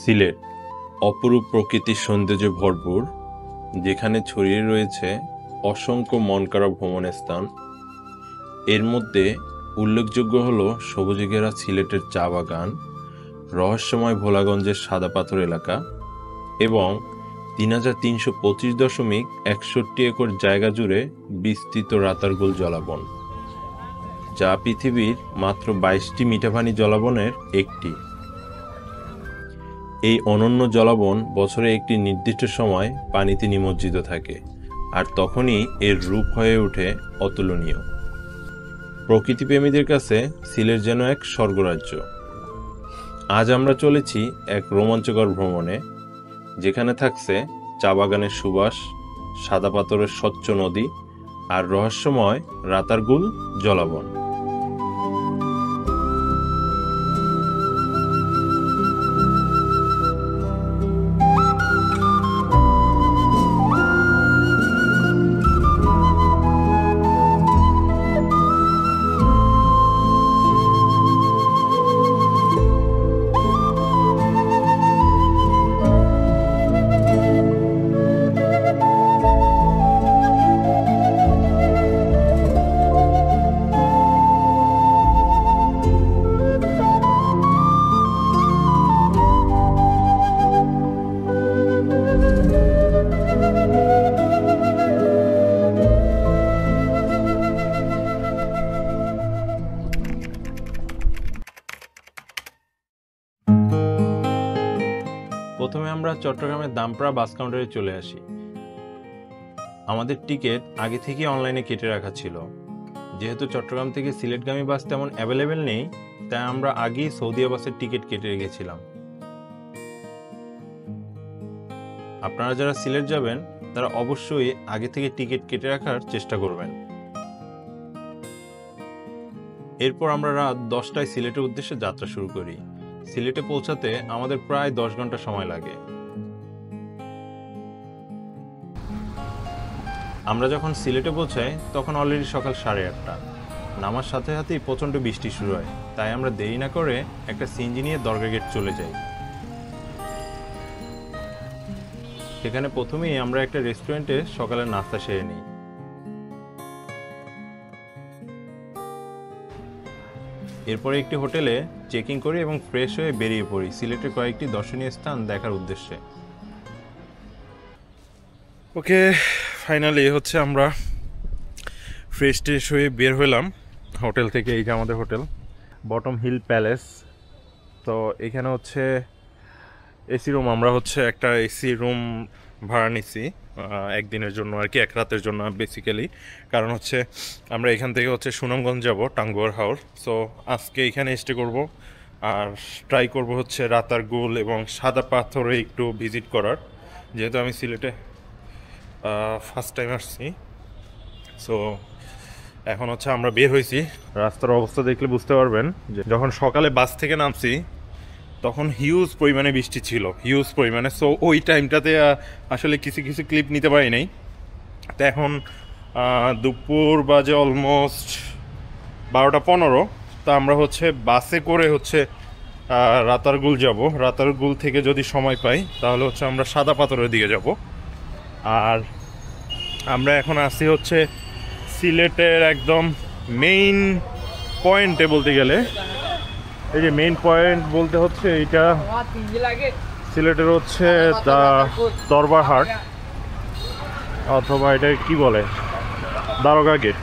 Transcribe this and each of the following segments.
সিলেট অপরূপ প্রকৃতির সৌন্দর্যে ভরপুর, যেখানে ছড়িয়ে রয়েছে অসংখ্য মনকাড়া ভ্রমণের স্থান। এর মধ্যে উল্লেখযোগ্য হল সবুজে ঘেরা সিলেটের চা বাগান, রহস্যময় ভোলাগঞ্জের সাদা পাথর এলাকা এবং ৩৩২৫.৬১ একর জায়গা জুড়ে বিস্তৃত রাতারগুল জলাবন, যা পৃথিবীর মাত্র ২২টি মিঠাপানি জলাবনের একটি। এই অনন্য জলাবন বছরে একটি নির্দিষ্ট সময় পানিতে নিমজ্জিত থাকে, আর তখনই এর রূপ হয়ে ওঠে অতুলনীয়। প্রকৃতিপ্রেমীদের কাছে সিলেট যেন এক স্বর্গরাজ্য। আজ আমরা চলেছি এক রোমাঞ্চকর ভ্রমণে, যেখানে থাকছে চা বাগানের সুবাস, সাদা পাথরের স্বচ্ছ নদী আর রহস্যময় রাতারগুল জলাবন। প্রথমে আমরা চট্টগ্রামের দামপাড়া বাস কাউন্টারে চলে আসি। আমাদের টিকিট আগে থেকে অনলাইনে কেটে রাখা ছিল। যেহেতু চট্টগ্রাম থেকে সিলেটগামী বাস তেমন অ্যাভেলেবেল নেই, তাই আমরা আগেই সৌদিয়া বাসের টিকিট কেটে রেখেছিলাম। আপনারা যারা সিলেট যাবেন তারা অবশ্যই আগে থেকে টিকিট কেটে রাখার চেষ্টা করবেন। এরপর আমরা রাত 10টায় সিলেটের উদ্দেশ্যে যাত্রা শুরু করি। সিলেটে পৌঁছাতে আমাদের প্রায় 10 ঘন্টা সময় লাগে। আমরা যখন সিলেটে পৌঁছাই তখন অলরেডি সকাল 8:30। নামার সাথে সাথেই প্রচণ্ড বৃষ্টি শুরু হয়, তাই আমরা দেরি না করে একটা সিএনজি নিয়ে দরগা গেট চলে যাই। সেখানে প্রথমেই আমরা একটা রেস্টুরেন্টে সকালের নাস্তা সেরে নিই। এরপরে একটি হোটেলে চেকিং করি এবং ফ্রেশ হয়ে বেরিয়ে পড়ি সিলেটের কয়েকটি দর্শনীয় স্থান দেখার উদ্দেশ্যে। ওকে, ফাইনালি হচ্ছে আমরা ফ্রেশ ট্রেশ হয়ে বের হলাম হোটেল থেকে। এই যে আমাদের হোটেল, বটম হিল প্যালেস। তো এখানে হচ্ছে এসি রুম, আমরা হচ্ছে একটা এসি রুম ভাড়া নিছি একদিনের জন্য আর কি, এক রাতের জন্য বেসিক্যালি। কারণ হচ্ছে আমরা এখান থেকে হচ্ছে সুনামগঞ্জ যাব, টাঙ্গুয়ার হাওর। সো আজকে এখানে স্টে করব আর ট্রাই করব হচ্ছে রাতারগুল এবং সাদা পাথরে একটু ভিজিট করার, যেহেতু আমি সিলেটে ফার্স্ট টাইম আসছি। সো এখন হচ্ছে আমরা বের হয়েছি। রাস্তার অবস্থা দেখলে বুঝতে পারবেন যে যখন সকালে বাস থেকে নামছি তখন হিউজ পরিমাণে বৃষ্টি ছিল, হিউজ পরিমাণে। সো ওই টাইমটাতে আসলে কিছু কিছু ক্লিপ নিতে পারি নাই। তো এখন দুপুর বাজে অলমোস্ট 12টা 15। তা আমরা হচ্ছে বাসে করে হচ্ছে রাতারগুল যাব। রাতারগুল থেকে যদি সময় পাই তাহলে হচ্ছে আমরা সাদা পাথরের দিকে যাব। আর আমরা এখন আসি হচ্ছে সিলেটের একদম মেইন পয়েন্টে বলতে গেলে। এই যে মেইন পয়েন্ট বলতে হচ্ছে এইটা সিলেটের হচ্ছে দরবার হাট, অথবা এটা কি বলে দারোগা গেট,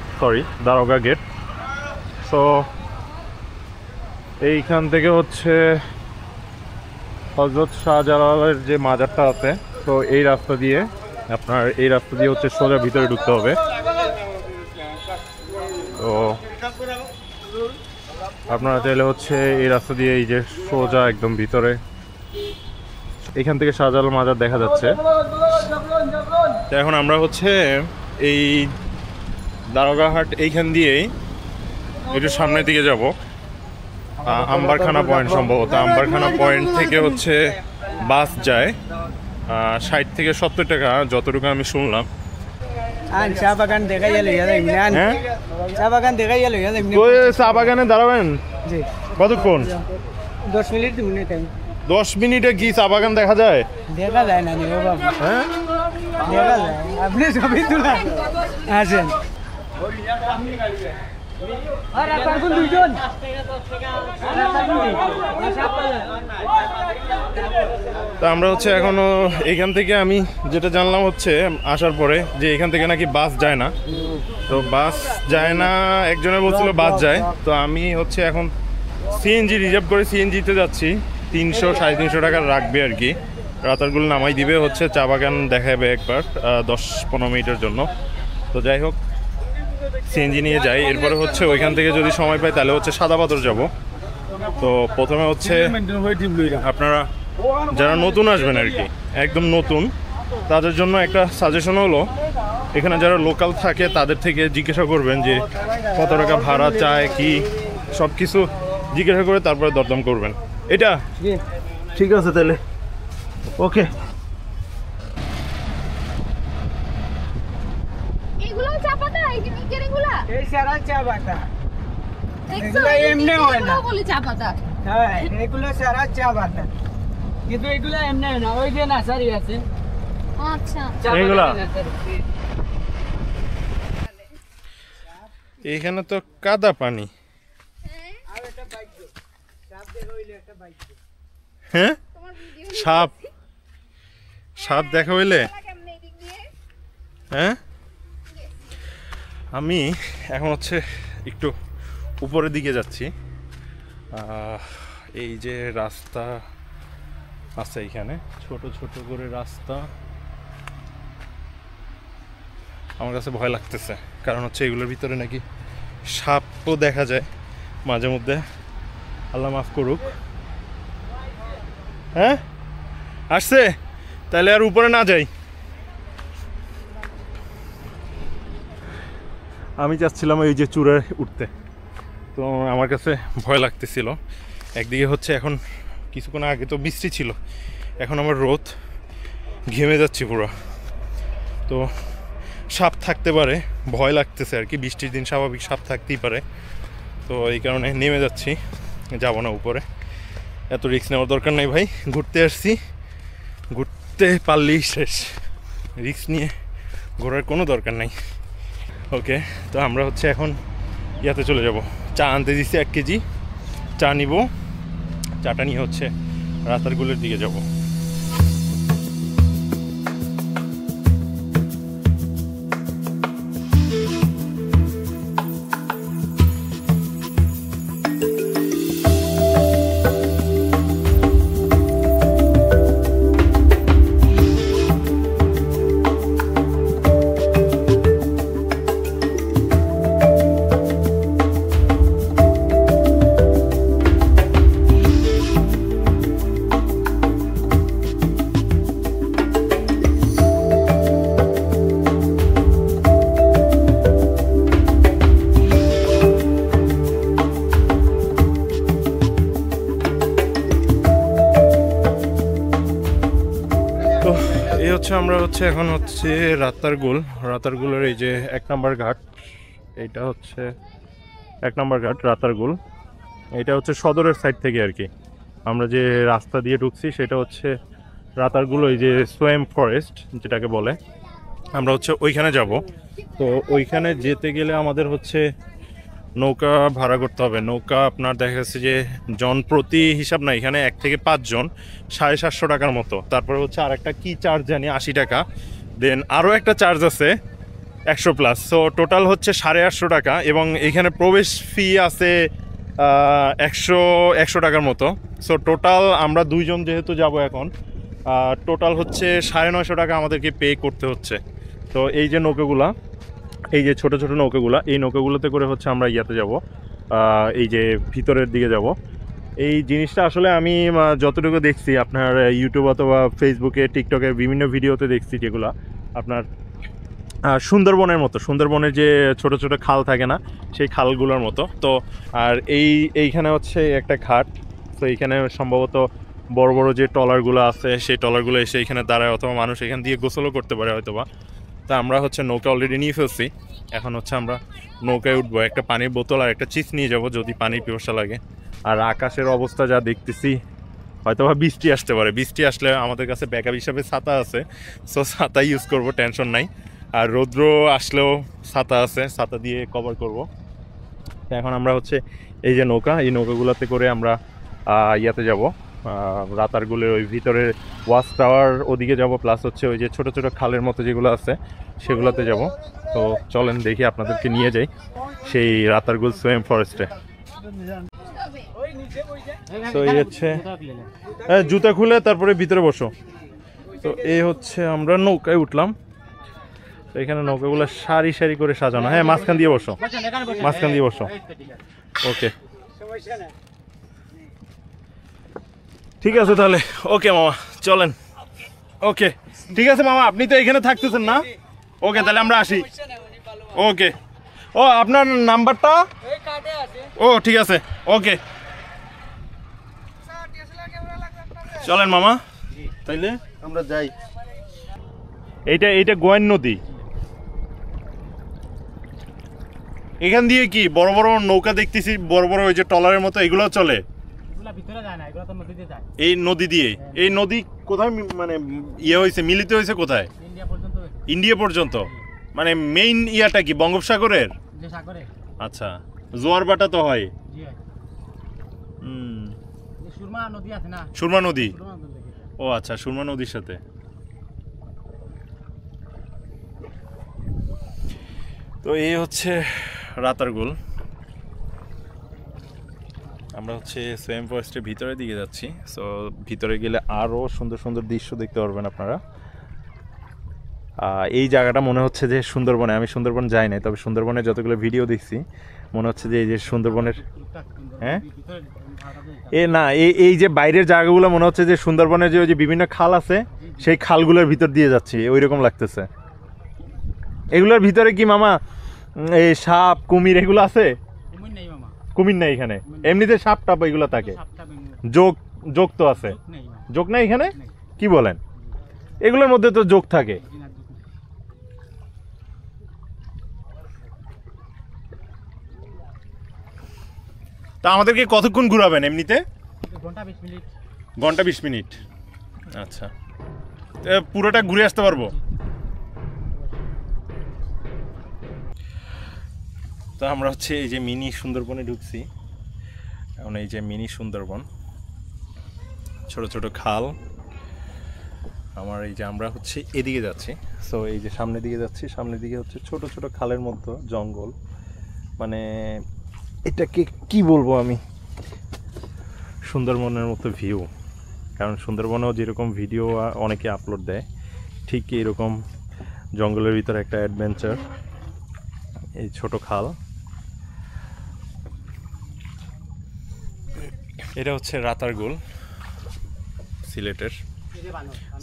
দারোগা গেট। সো এইখান থেকে হচ্ছে হযরত শাহজালালের যে মাজারটা আছে, তো এই রাস্তা দিয়ে হচ্ছে সোজা ভিতরে ঢুকতে হবে। তো আপনারা চাইলে হচ্ছে এই রাস্তা দিয়ে এই যে সোজা একদম ভিতরে, এখান থেকে শাহজালাল মাজার দেখা যাচ্ছে। তো এখন আমরা হচ্ছে এই দারোগাহাট এইখান দিয়েই একটু সামনের দিকে যাব আম্বারখানা পয়েন্ট। সম্ভবত আম্বারখানা পয়েন্ট থেকে হচ্ছে বাস যায় 60 থেকে 70 টাকা, যতটুকু আমি শুনলাম। চা বাগান দেখাই গেল, চা বাগান দেখাই গেল। চা বাগানে দাঁড়াবেন জি, কতক্ষণ? 10 মিনিট 2 মিনিট টাইম। 10 মিনিটে কি চা বাগান দেখা যায়? দেখা যায় না রে বাবা, হ্যাঁ দেখা যায়। আপনি ছবি তুলা আছেন আর আপনার কোন দুইজন তো আমরা হচ্ছে এখনো এখান থেকে আমি যেটা জানলাম হচ্ছে আসার পরে যে এখান থেকে নাকি বাস যায় না। তো বাস যায় না, একজনে বলছিল বাস যায়। তো আমি হচ্ছে এখন সিএনজি রিজার্ভ করে সিএনজিতে যাচ্ছি। 300-350 টাকা রাখবে আর কি। রাতারগুল নামাই দিবে, হচ্ছে চা বাগান দেখাবে একবার 10-15 মিনিটের জন্য। তো যাই হোক সিএনজি নিয়ে যাই। এরপরে হচ্ছে ওইখান থেকে যদি সময় পাই তাহলে হচ্ছে সাদা পাথর যাব। তো প্রথমে হচ্ছে আপনারা যারা নতুন আসবেন আর কি, একদম নতুন, তাদের জন্য একটা সাজেশন হলো এখানে যারা লোকাল থাকে তাদের থেকে জিজ্ঞাসা করবেন যে কত টাকা ভাড়া চায় কি, সব কিছু জিজ্ঞাসা করে তারপরে দরদাম করবেন। এটা ঠিক আছে তাহলে, ওকে। এগুলো চা পাতা, এই যে নিচের এগুলা এই সারা চা বাটা দেখছো এগুলো এমনি হয় না। এগুলো বলে চা পাতা। হ্যাঁ এগুলো সারা চা বাটা, কিন্তু এগুলো এমনি হয় না। ওই যে নার্সারি আছে আচ্ছা চা এগুলা? বাগানের নার্সারি। এখানে তো কাদা পানি। আর একটা বাইক দে, সাপ দেখো হইলে একটা বাইক দে। হ্যাঁ তোমার ভিডিও সাপ, সাপ দেখা হইলে? কেমনে এদিক দিয়ে? হ্যাঁ আমি এখন হচ্ছে একটু উপরের দিকে যাচ্ছি। এই যে রাস্তা আছে এখানে, ছোট ছোট করে রাস্তা। আমার কাছে ভয় লাগতেছে, কারণ হচ্ছে এগুলোর ভিতরে নাকি সাপও দেখা যায় মাঝে মধ্যে। আল্লাহ মাফ করুক। হ্যাঁ আসছে, তাহলে আর উপরে না যাই। আমি চাচ্ছিলাম এই যে চূড়ায় উঠতে, তো আমার কাছে ভয় লাগতেছিল। একদিকে হচ্ছে এখন কিছুক্ষণ আগে তো বৃষ্টি ছিল, এখন আমার রোদ, ঘেমে যাচ্ছি পুরো। তো সাপ থাকতে পারে, ভয় লাগতেছে আর কি। বৃষ্টির দিন স্বাভাবিক সাপ থাকতেই পারে। তো এই কারণে নেমে যাচ্ছি, যাব না উপরে। এত রিস্ক নেওয়ার দরকার নেই ভাই, ঘুরতে আসছি, ঘুরতে পারলেই শেষ। রিস্ক নিয়ে ঘোরার কোনো দরকার নেই। ওকে, তো আমরা হচ্ছে এখন ইয়াতে চলে যাব। চা আনতে দিচ্ছি 1 কেজি চা নিব। চাটা নিয়ে হচ্ছে রাতারগুলের দিকে যাব। তো এই হচ্ছে আমরা হচ্ছে এখন হচ্ছে রাতারগুলের এই যে 1 নম্বর ঘাট। এইটা হচ্ছে 1 নম্বর ঘাট রাতারগুল। এটা হচ্ছে সদরের সাইড থেকে আর কি। আমরা যে রাস্তা দিয়ে ঢুকছি সেটা হচ্ছে রাতারগুল, ওই যে সোয়েম ফরেস্ট যেটাকে বলে, আমরা হচ্ছে ওইখানে যাব। তো ওইখানে যেতে গেলে আমাদের হচ্ছে নৌকা ভাড়া করতে হবে। নৌকা আপনার দেখা যাচ্ছে যে জন প্রতি হিসাব না, এখানে 1 থেকে 5 জন 750 টাকার মতো। তারপরে হচ্ছে আর একটা কি চার্জ জানি 80 টাকা, দেন আরও একটা চার্জ আছে 100+। সো টোটাল হচ্ছে 850 টাকা। এবং এখানে প্রবেশ ফি আছে 100 টাকার মতো। সো টোটাল আমরা 2 জন যেহেতু যাব এখন, টোটাল হচ্ছে 950 টাকা আমাদেরকে পে করতে হচ্ছে। তো এই যে নৌকাগুলা, এই যে ছোট ছোট নৌকাগুলা, এই নৌকাগুলোতে করে হচ্ছে আমরা ইয়াতে যাব, এই যে ভিতরের দিকে যাব। এই জিনিসটা আসলে আমি যতটুকু দেখছি আপনার ইউটিউব অথবা ফেসবুকে, টিকটকে বিভিন্ন ভিডিওতে দেখছি, যেগুলো আপনার সুন্দরবনের মতো, সুন্দরবনের যে ছোট ছোট খাল থাকে না, সেই খালগুলোর মতো। তো আর এইখানে হচ্ছে একটা ঘাট। তো এইখানে সম্ভবত বড় বড় যে ট্রলারগুলো আছে সেই ট্রলারগুলো এসে এখানে দাঁড়ায়, অথবা মানুষ এখান দিয়ে গোসলও করতে পারে হয়তোবা। তা আমরা হচ্ছে নৌকা অলরেডি নিয়ে ফেলছি। এখন হচ্ছে আমরা নৌকায় উঠবো। একটা পানির বোতল আর একটা চিপস নিয়ে যাব যদি পানির পিপাসা লাগে। আর আকাশের অবস্থা যা দেখতেছি, হয়তো বা বৃষ্টি আসতে পারে, বৃষ্টি আসলে আমাদের কাছে ব্যাকআপ হিসাবে ছাতা আছে, সো ছাতা ইউজ করব, টেনশন নাই। আর রৌদ্র আসলেও ছাতা আছে, ছাতা দিয়ে কভার করব। তো এখন আমরা হচ্ছে এই যে নৌকা, এই নৌকাগুলোতে করে আমরা ইয়াতে যাব, রাতারগুলের ওই ভিতরে ওয়াচ টাওয়ার ওদিকে যাব, প্লাস হচ্ছে ওই যে ছোট ছোট খালের মতো যেগুলো আছে সেগুলোতে যাব। তো চলেন দেখি আপনাদেরকে নিয়ে যাই সেই রাতারগুল সোয়েম ফরেস্টে। তো এই হচ্ছে জুতা খুলে তারপরে ভিতরে বসো। তো এই হচ্ছে আমরা নৌকায় উঠলাম। তো এখানে নৌকাগুলো সারি সারি করে সাজানো। হ্যাঁ, মাঝখান দিয়ে বসো, মাঝখান দিয়ে বসো। ওকে, ঠিক আছে তাহলে। ওকে মামা, চলেন। ওকে, ঠিক আছে মামা, আপনি তো এখানে থাকতেছেন না? ওকে, তাহলে আমরা আসি। ওকে, ও আপনার নাম্বারটা? ও ঠিক আছে, ওকে চলেন মামা, তাইলে আমরা যাই। এইটা গোয়াইন নদী। এখান দিয়ে কি বড় বড় নৌকা দেখতেছি, বড় বড় ওই যে ট্রলারের মতো, এগুলো চলে এই নদী দিয়ে। এই নদী কোথায় মানে ইয়ে হয়েছে, মিলিত হয়েছে কোথায়? ইন্ডিয়া পর্যন্ত। মানে মেইন ইয়াটা কি বঙ্গোপসাগরের? আচ্ছা, জোয়ার বাটা তো হয়। সুরমা নদী। ও আচ্ছা, সুরমা নদীর সাথে। তো এই হচ্ছে রাতারগুল। আমরা হচ্ছে সোয়েম ফরেস্টের ভিতরের দিকে যাচ্ছি। সো ভিতরে গেলে আরও সুন্দর সুন্দর দৃশ্য দেখতে পারবেন আপনারা। এই জায়গাটা মনে হচ্ছে যে সুন্দরবনে। আমি সুন্দরবন যাই নাই, তবে সুন্দরবনের যতগুলো ভিডিও দেখছি মনে হচ্ছে যে এই যে সুন্দরবনের, হ্যাঁ না এই যে বাইরের জায়গাগুলো মনে হচ্ছে যে সুন্দরবনের যে ওই যে বিভিন্ন খাল আছে সেই খালগুলোর ভিতর দিয়ে যাচ্ছি, ওই রকম লাগতেছে। এগুলোর ভিতরে কি মামা এই সাপ কুমির এগুলো আছে? কুমির নাই এখানে, এমনিতে সাপ টাপ এগুলো থাকে। যোগ তো আছে? যোগ নাই এখানে? কি বলেন? এগুলোর মধ্যে তো যোগ থাকে। তা আমাদেরকে কতক্ষণ ঘুরাবেন এমনিতে? ঘন্টা 20 মিনিট। আচ্ছা, পুরোটা ঘুরে আসতে পারবো? তো আমরা হচ্ছে এই যে মিনি সুন্দরবনে ঢুকছি এখন। এই যে মিনি সুন্দরবন, ছোট ছোট খাল। আমার এই যে আমরা হচ্ছে এদিকে যাচ্ছি। সো এই যে সামনের দিকে যাচ্ছি, সামনের দিকে হচ্ছে ছোট ছোট খালের মতো জঙ্গল। মানে এটাকে কি বলবো আমি, সুন্দরবনের মতো ভিউ। কারণ সুন্দরবনেও যেরকম ভিডিও অনেকে আপলোড দেয়, ঠিক এরকম জঙ্গলের ভিতরে একটা অ্যাডভেঞ্চার। এই ছোট খাল, এটা হচ্ছে রাতারগুল, সিলেটের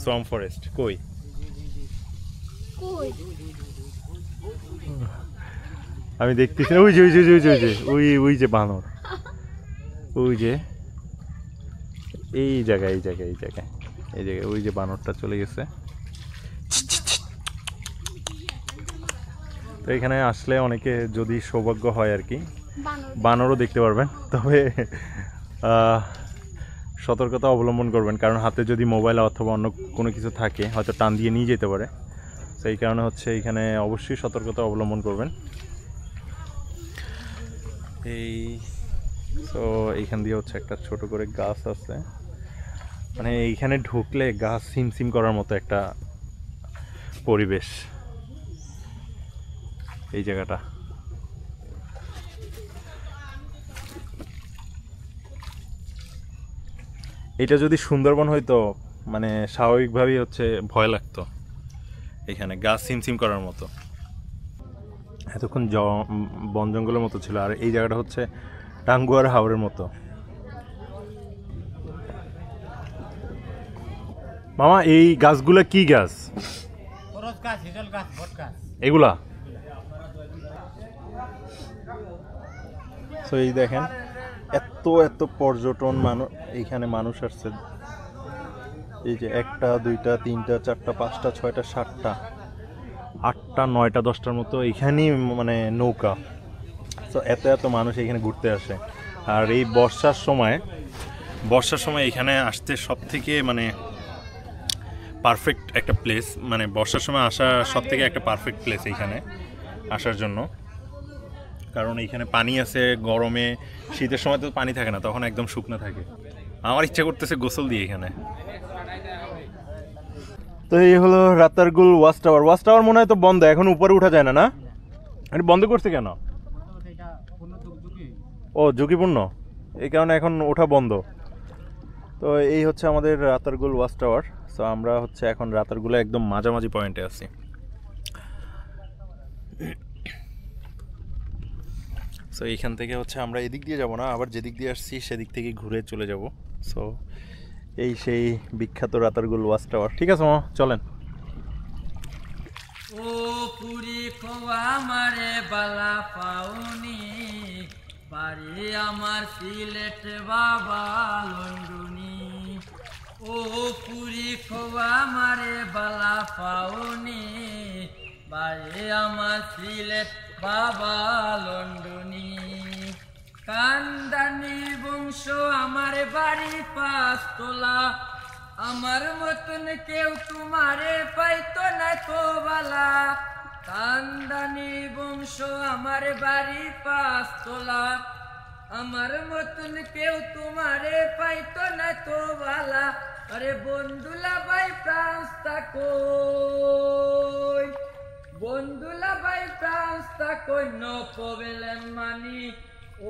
সোয়াম ফরেস্ট। কই আমি দেখতেছি, ওই যে ওই যে ওই যে ওই যে ওই ওই যে বানর, ওই যে এই জায়গায় এই জায়গায় এই জায়গায় এই জায়গায় ওই যে বানরটা চলে গেছে। তো এখানে আসলে অনেকে যদি সৌভাগ্য হয় আর কি, বানরও দেখতে পারবেন। তবে সতর্কতা অবলম্বন করবেন, কারণ হাতে যদি মোবাইল অথবা অন্য কোনো কিছু থাকে হয়তো টান দিয়ে নিয়ে যেতে পারে। সেই কারণে হচ্ছে এখানে অবশ্যই সতর্কতা অবলম্বন করবেন। এই তো এইখান দিয়ে হচ্ছে একটা ছোট করে গাছ আছে, মানে এইখানে ঢুকলে গাছ সিমসিম করার মতো একটা পরিবেশ এই জায়গাটা। এটা যদি সুন্দরবন হইতো মানে স্বাভাবিকভাবেই হচ্ছে ভয় লাগতো, এখানে গাছ সিমসিম করার মতো। এতক্ষণ বন জঙ্গলের মতো ছিল, আর এই জায়গাটা হচ্ছে টাঙ্গুয়ার হাওরের মতো। মামা এই গাছগুলা কি গাছ? এগুলা তো এই দেখেন এত এত পর্যটন মানুষ, এইখানে মানুষ আসছে। এই যে 1টা 2টা 3টা 4টা 5টা 6টা 7টা 8টা 9টা 10টার মতো এইখানেই মানে নৌকা। তো এত এত মানুষ এখানে ঘুরতে আসে। আর এই বর্ষার সময় বর্ষার সময় এখানে আসতে সব থেকে মানে পারফেক্ট একটা প্লেস, মানে বর্ষার সময় আসা সব থেকে একটা পারফেক্ট প্লেস এইখানে আসার জন্য, কারণ এইখানে পানি আছে। গরমে শীতের সময় তো পানি থাকে না, তখন একদম শুকনো থাকে। আমার ইচ্ছা করতেছে গোসল দিয়ে এখানে। তো এই হলো Ratargul watch tower. Watch tower মনে হয় তো বন্ধ, এখন উপরে উঠা যায় না, না? এটা বন্ধ করছে কেন? ও ঝুঁকিপূর্ণ, এই কারণে এখন ওঠা বন্ধ। তো এই হচ্ছে আমাদের রাতারগুল ওয়াচ টাওয়ার। সো আমরা হচ্ছে এখন রাতারগুলে একদম মাঝামাঝি পয়েন্টে আছি। সো এইখান থেকে হচ্ছে আমরা এদিক দিয়ে যাব না, আবার যেদিক দিয়ে আসছি সেদিক থেকে ঘুরে চলে যাব। সো এই সেই বিখ্যাত রাতারগুল ওয়াচ টাওয়ার। ঠিক আছে মামা, চলেন। ও পুরি খোয়া মারে বালা পাউনি, বাড়ি আমার সিলেট বাবা লন্ডনি। ও পুরি খোয়া মারে বালা পাউনি, বাড়ি আমার সিলেট বাবা লন্ডনি। কান্দানি বংশ আমার বাড়ি 5 তলা, আমার মতন কেউ তোমারে পাইতো না তো বালা। কান্দানি বংশ আমার বাড়ি 5 তলা, আমার মতন কেউ তোমারে পাইতো না তো বালা। আরে বন্ধুলা ভাই ফ্রান্স তাকই, বন্ধুলা ভাই ফ্রান্স তাকই, নো প্রবলেম মানি।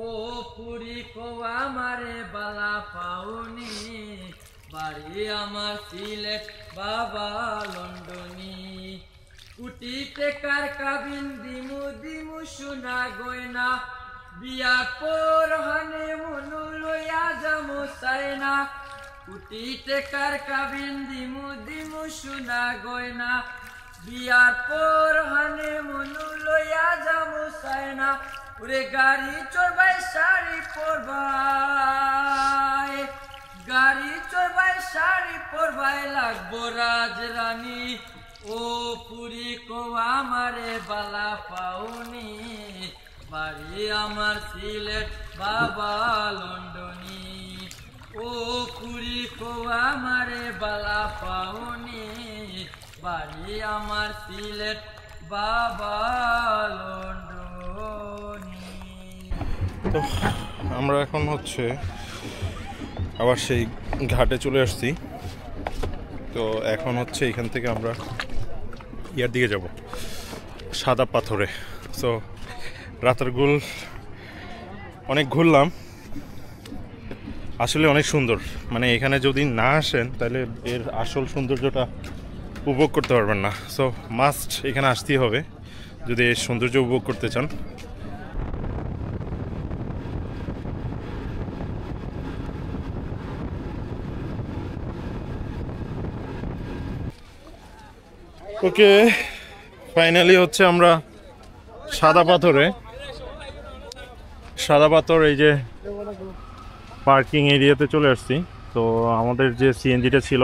ও পুরি কোয়া মারে বালা পাউনি, বাড়ি আমার সিলেট বাবা লন্ডনি। কুটি টেকার কাবিন দিমু দিমু সোনা গয়না, বিয়ার পর হানে মনু লইয়া যামু চাইনা। কুটি টেকার কাবিন দিমু দিমু সোনা গয়না, বিয়ার পর হানে মনু লইয়া যামু চাইনা। ওরে গাড়ি চড়বাই শাড়ি পরবাই, গাড়ি চড়বাই শাড়ি পরবাই লাগবো রাজরানী। ও পুরি কোয়া মারে বালা পাউনি, বাড়ি আমার সিলেট বাবা লন্ডনি। ও পুরি কোয়া মারে বালা পাউনি, বাড়ি আমার সিলেট বাবা লন্ডনি। তো আমরা এখন হচ্ছে আবার সেই ঘাটে চলে আসছি। তো এখন হচ্ছে এখান থেকে আমরা ইয়ার দিকে যাব, সাদা পাথরে। সো রাতারগুল অনেক ঘুরলাম, আসলে অনেক সুন্দর। মানে এখানে যদি না আসেন তাহলে এর আসল সৌন্দর্যটা উপভোগ করতে পারবেন না। সো মাস্ট এখানে আসতেই হবে যদি এর সৌন্দর্য উপভোগ করতে চান। ওকে, ফাইনালি হচ্ছে আমরা সাদা পাথরে। সাদা পাথর এই যে পার্কিং এরিয়াতে চলে আসছি। তো আমাদের যে সিএনজিটা ছিল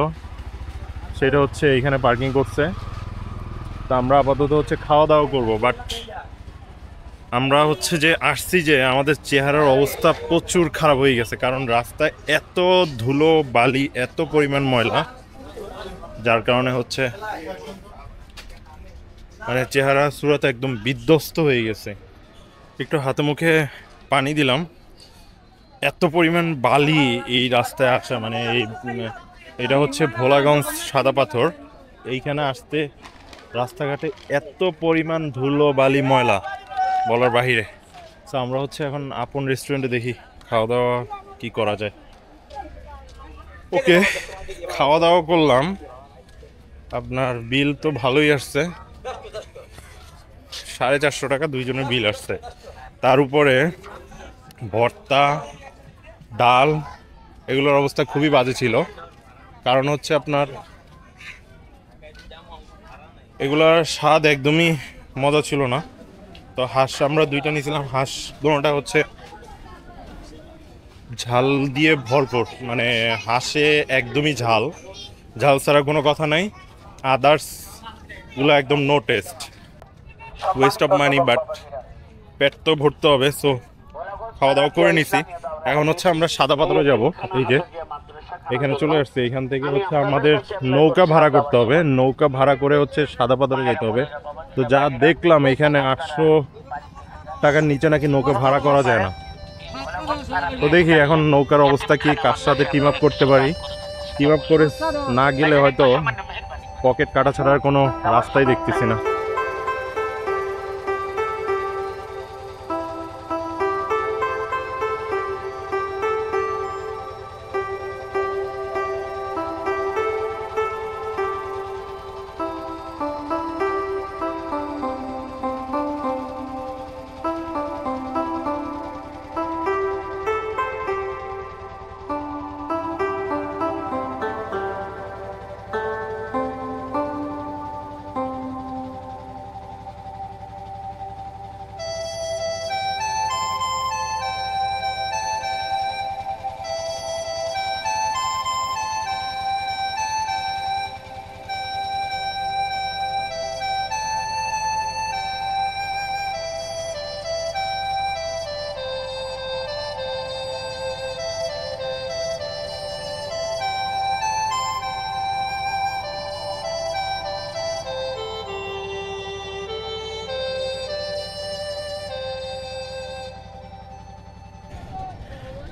সেটা হচ্ছে এইখানে পার্কিং করছে। তো আমরা আপাতত হচ্ছে খাওয়া দাওয়া করবো, বাট আমরা হচ্ছে যে আসছি যে আমাদের চেহারার অবস্থা প্রচুর খারাপ হয়ে গেছে, কারণ রাস্তায় এত ধুলো বালি, এত পরিমাণ ময়লা, যার কারণে হচ্ছে মানে চেহারা সুরত একদম বিধ্বস্ত হয়ে গেছে। একটু হাতে মুখে পানি দিলাম, এত পরিমাণ বালি এই রাস্তায় আসা। মানে এটা হচ্ছে ভোলাগঞ্জ সাদা পাথর। এইখানে আসতে রাস্তাঘাটে এত পরিমাণ ধুলো বালি ময়লা বলার বাহিরে। তো আমরা হচ্ছে এখন আপন রেস্টুরেন্টে দেখি খাওয়া দাওয়া কি করা যায়। ওকে, খাওয়া দাওয়া করলাম, আপনার বিল তো ভালোই আসছে, 450 টাকা দুইজনের বিল আসছে। তার উপরে ভর্তা, ডাল, এগুলোর অবস্থা খুবই বাজে ছিল। কারণ হচ্ছে আপনার এগুলোর স্বাদ একদমই মজা ছিল না। তো হাঁস আমরা 2টা নিয়েছিলাম, হাঁস দুটোটা হচ্ছে ঝাল দিয়ে ভরপুর। মানে হাঁসে একদমই ঝাল, ঝাল ছাড়া কোনো কথা নাই। আদার্সগুলো একদম no taste, waste of money, but পেট তো ভরতে হবে। সো খাওয়া দাওয়া করে নিছি। এখন হচ্ছে আমরা সাদা পাথরে যাব। এই যে এখানে চলে আসছে, এখান থেকে হচ্ছে আমাদের নৌকা ভাড়া করতে হবে, নৌকা ভাড়া করে হচ্ছে সাদা পাথরে যেতে হবে। তো যা দেখলাম এখানে 800 টাকার নিচে নাকি নৌকা ভাড়া করা যায় না। তো দেখি এখন নৌকার অবস্থা কি, কার সাথে টিম আপ করতে পারি। টিম আপ করে না গেলে হয়তো পকেট কাটা ছাড়ার কোনো রাস্তাই দেখতেছি না।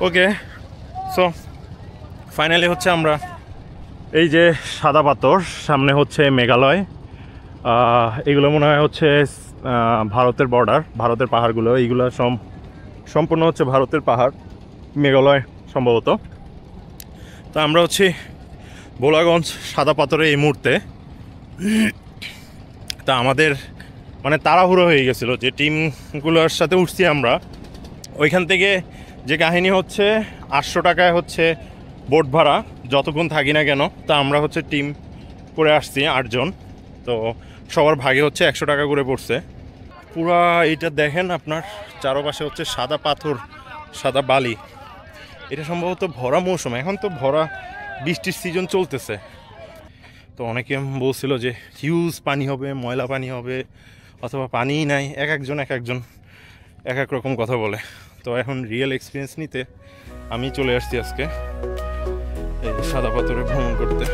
ওকে, সো ফাইনালি হচ্ছে আমরা এই যে সাদা পাথর, সামনে হচ্ছে মেঘালয়। এগুলো মনে হয় হচ্ছে ভারতের বর্ডার, ভারতের পাহাড়গুলো এইগুলো সম্পূর্ণ হচ্ছে ভারতের পাহাড়, মেঘালয় সম্ভবত। তো আমরা হচ্ছে ভোলাগঞ্জ সাদা পাথরে এই মুহূর্তে। তা আমাদের মানে তাড়াহুড়ো হয়ে গেছিলো, যে টিমগুলোর সাথে উঠছি আমরা ওইখান থেকে। যে কাহিনী হচ্ছে 800 টাকায় হচ্ছে বোট ভাড়া যতক্ষণ থাকি না কেন। তা আমরা হচ্ছে টিম করে আসছি 8 জন, তো সবার ভাগে হচ্ছে 100 টাকা করে পড়ছে। পুরা এটা দেখেন আপনার চারপাশে হচ্ছে সাদা পাথর, সাদা বালি। এটা সম্ভবত ভরা মৌসুম, এখন তো ভরা বৃষ্টির সিজন চলতেছে। তো অনেকে বলছিল যে হিউজ পানি হবে, ময়লা পানি হবে, অথবা পানিই নাই। এক একজন এক এক রকম কথা বলে। তো এখন রিয়েল এক্সপিরিয়েন্স নিতে আমি চলে আসছি আজকে এই সাদা পাথরে ভ্রমণ করতে।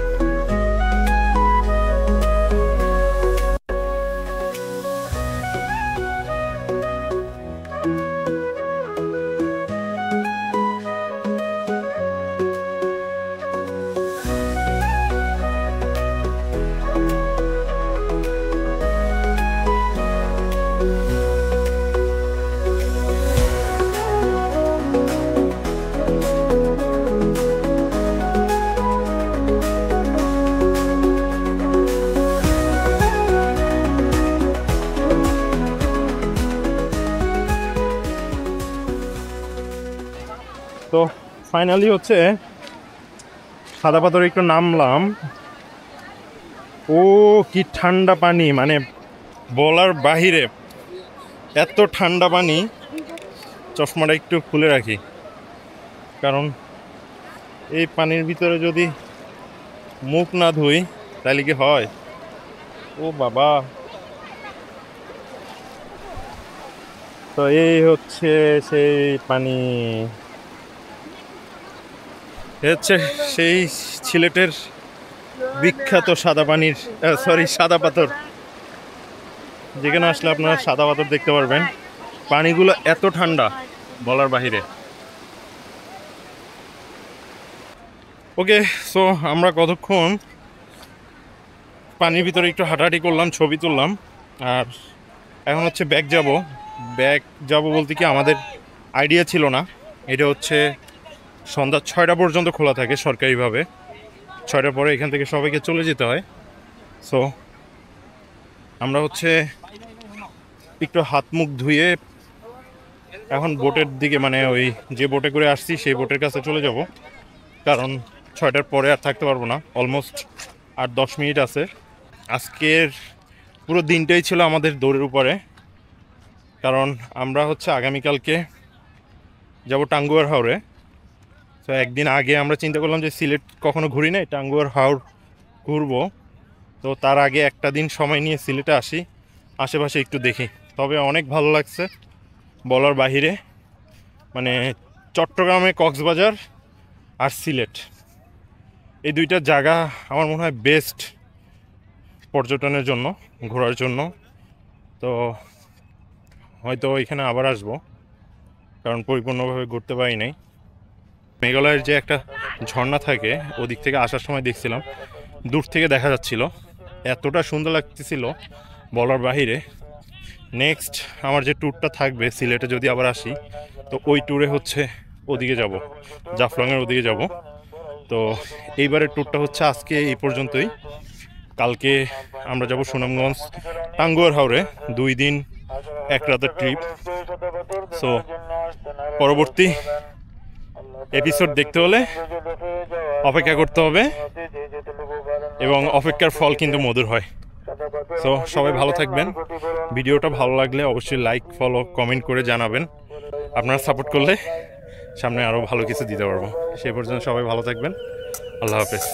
তো ফাইনালি হচ্ছে সাদা পাথরে একটু নামলাম। ও কি ঠান্ডা পানি, মানে বলার বাহিরে, এত ঠান্ডা পানি। চশমাটা একটু খুলে রাখি, কারণ এই পানির ভিতরে যদি মুখ না ধুই তাহলে কি হয়। ও বাবা, তো এই হচ্ছে সেই পানি, হচ্ছে সেই সিলেটের বিখ্যাত সাদা পানির সাদা পাথর, যেখানে আসলে আপনারা সাদা পাথর দেখতে পারবেন। পানিগুলো এত ঠান্ডা বলার বাহিরে। ওকে, সো আমরা কতক্ষণ পানির ভিতরে একটু হাঁটাহাঁটি করলাম, ছবি তুললাম, আর এখন হচ্ছে ব্যাক যাব বলতে কি আমাদের আইডিয়া ছিল না। এটা হচ্ছে সন্ধ্যা 6টা পর্যন্ত খোলা থাকে সরকারিভাবে, 6টার পরে এখান থেকে সবাইকে চলে যেতে হয়। সো আমরা হচ্ছে একটু হাত মুখ ধুয়ে এখন বোটের দিকে, মানে ওই যে বোটে করে আসছি সেই বোটের কাছে চলে যাব, কারণ 6টার পরে আর থাকতে পারবো না। অলমোস্ট আর 10 মিনিট আছে। আজকের পুরো দিনটাই ছিল আমাদের দৌড়ের উপরে, কারণ আমরা হচ্ছে আগামীকালকে যাব টাঙ্গুয়ার হাওরে। তো একদিন আগে আমরা চিন্তা করলাম যে সিলেট কখনো ঘুরি নাই, টাঙ্গুয়ার হাওর ঘুরবো। তো তার আগে একটা দিন সময় নিয়ে সিলেটে আসি, আশেপাশে একটু দেখি। তবে অনেক ভালো লাগছে বলার বাহিরে, মানে চট্টগ্রামে কক্সবাজার আর সিলেট, এই দুইটা জায়গা আমার মনে হয় বেস্ট পর্যটনের জন্য, ঘোরার জন্য। তো হয়তো এখানে আবার আসবো, কারণ পরিপূর্ণভাবে ঘুরতে পারি নাই। মেঘালয়ের যে একটা ঝর্ণা থাকে, ওদিক থেকে আসার সময় দেখছিলাম, দূর থেকে দেখা যাচ্ছিল, এতটা সুন্দর লাগতেছিল বলার বাহিরে। নেক্সট আমার যে ট্যুরটা থাকবে সিলেটে, যদি আবার আসি, তো ওই ট্যুরে হচ্ছে ওদিকে যাব, জাফলংয়ের ওদিকে যাব। তো এইবারের ট্যুরটা হচ্ছে আজকে এই পর্যন্তই। কালকে আমরা যাব সুনামগঞ্জ, টাঙ্গুয়ার হাওরে, 2 দিন 1 রাতের ট্রিপ। সো পরবর্তী এপিসোড দেখতে হলে অপেক্ষা করতে হবে, এবং অপেক্ষার ফল কিন্তু মধুর হয়। সো সবাই ভালো থাকবেন। ভিডিওটা ভালো লাগলে অবশ্যই লাইক, ফলো, কমেন্ট করে জানাবেন। আপনারা সাপোর্ট করলে সামনে আরও ভালো কিছু দিতে পারবো। সেই পর্যন্ত সবাই ভালো থাকবেন। আল্লাহ হাফেজ।